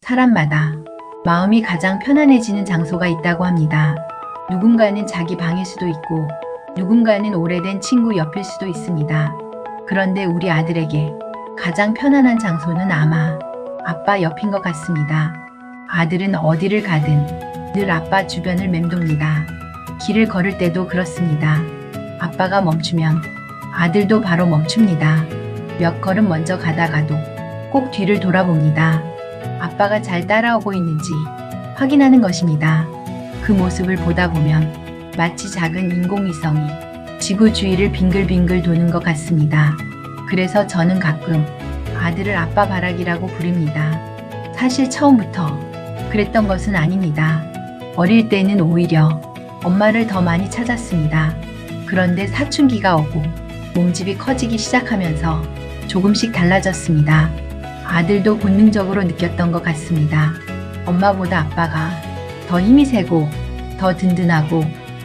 사람마다 마음이 가장 편안해지는 장소가 있다고 합니다. 누군가는 자기 방일 수도 있고 누군가는 오래된 친구 옆일 수도 있습니다. 그런데 우리 아들에게 가장 편안한 장소는 아마 아빠 옆인 것 같습니다. 아들은 어디를 가든 늘 아빠 주변을 맴돕니다. 길을 걸을 때도 그렇습니다. 아빠가 멈추면 아들도 바로 멈춥니다. 몇 걸음 먼저 가다가도 꼭 뒤를 돌아봅니다. 아빠가 잘 따라오고 있는지 확인하는 것입니다. 그 모습을 보다 보면 마치 작은 인공위성이 지구 주위를 빙글빙글 도는 것 같습니다. 그래서 저는 가끔 아들을 아빠 바라기라고 부릅니다. 사실 처음부터 그랬던 것은 아닙니다. 어릴 때는 오히려 엄마를 더 많이 찾았습니다. 그런데 사춘기가 오고 몸집이 커지기 시작하면서 조금씩 달라졌습니다. 아들도 본능적으로 느꼈던 것 같습니다. 엄마보다 아빠가 더 힘이 세고 더 든든하고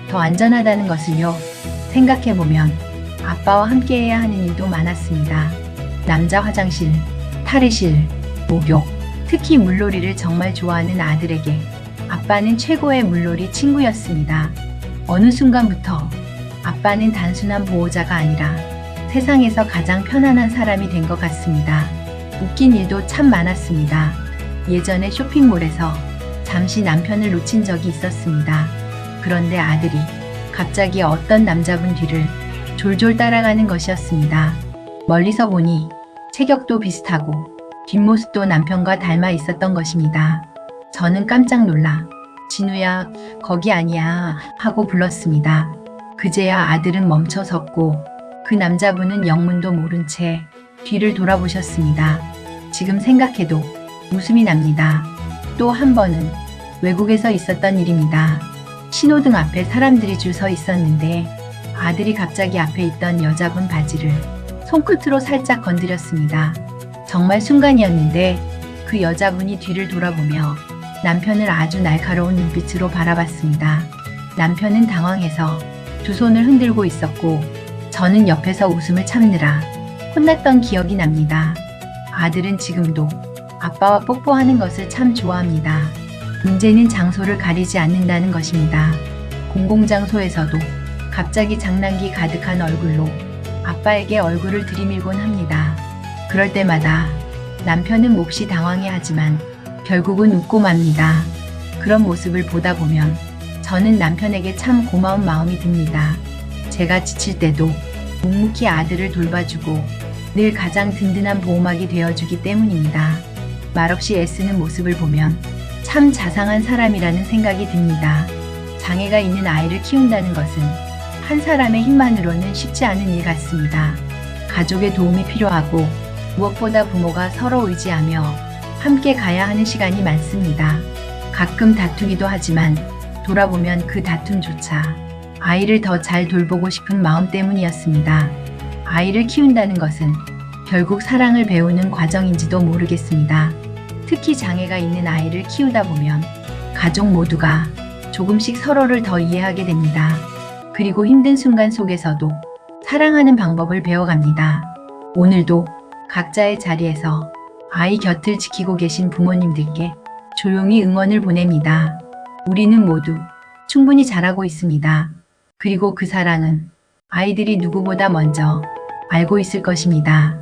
더 안전하다는 것을요. 생각해보면 아빠와 함께해야 하는 일도 많았습니다. 남자 화장실, 탈의실, 목욕, 특히 물놀이를 정말 좋아하는 아들에게 아빠는 최고의 물놀이 친구였습니다. 어느 순간부터 아빠는 단순한 보호자가 아니라 세상에서 가장 편안한 사람이 된 것 같습니다. 웃긴 일도 참 많았습니다. 예전에 쇼핑몰에서 잠시 남편을 놓친 적이 있었습니다. 그런데 아들이 갑자기 어떤 남자분 뒤를 졸졸 따라가는 것이었습니다. 멀리서 보니 체격도 비슷하고 뒷모습도 남편과 닮아 있었던 것입니다. 저는 깜짝 놀라 진우야, 거기 아니야 하고 불렀습니다. 그제야 아들은 멈춰 섰고 그 남자분은 영문도 모른 채 뒤를 돌아보셨습니다. 지금 생각해도 웃음이 납니다. 또 한 번은 외국에서 있었던 일입니다. 신호등 앞에 사람들이 줄 서 있었는데 아들이 갑자기 앞에 있던 여자분 바지를 손끝으로 살짝 건드렸습니다. 정말 순간이었는데 그 여자분이 뒤를 돌아보며 남편을 아주 날카로운 눈빛으로 바라봤습니다. 남편은 당황해서 두 손을 흔들고 있었고 저는 옆에서 웃음을 참느라 혼났던 기억이 납니다. 아들은 지금도 아빠와 뽀뽀하는 것을 참 좋아합니다. 문제는 장소를 가리지 않는다는 것입니다. 공공장소에서도 갑자기 장난기 가득한 얼굴로 아빠에게 얼굴을 들이밀곤 합니다. 그럴 때마다 남편은 몹시 당황해하지만 결국은 웃고 맙니다. 그런 모습을 보다 보면 저는 남편에게 참 고마운 마음이 듭니다. 제가 지칠 때도 묵묵히 아들을 돌봐주고 늘 가장 든든한 보호막이 되어주기 때문입니다. 말없이 애쓰는 모습을 보면 참 자상한 사람이라는 생각이 듭니다. 장애가 있는 아이를 키운다는 것은 한 사람의 힘만으로는 쉽지 않은 일 같습니다. 가족의 도움이 필요하고 무엇보다 부모가 서로 의지하며 함께 가야 하는 시간이 많습니다. 가끔 다투기도 하지만 돌아보면 그 다툼조차 아이를 더 잘 돌보고 싶은 마음 때문이었습니다. 아이를 키운다는 것은 결국 사랑을 배우는 과정인지도 모르겠습니다. 특히 장애가 있는 아이를 키우다 보면 가족 모두가 조금씩 서로를 더 이해하게 됩니다. 그리고 힘든 순간 속에서도 사랑하는 방법을 배워갑니다. 오늘도 각자의 자리에서 아이 곁을 지키고 계신 부모님들께 조용히 응원을 보냅니다. 우리는 모두 충분히 잘하고 있습니다. 그리고 그 사랑은 아이들이 누구보다 먼저 알고 있을 것입니다.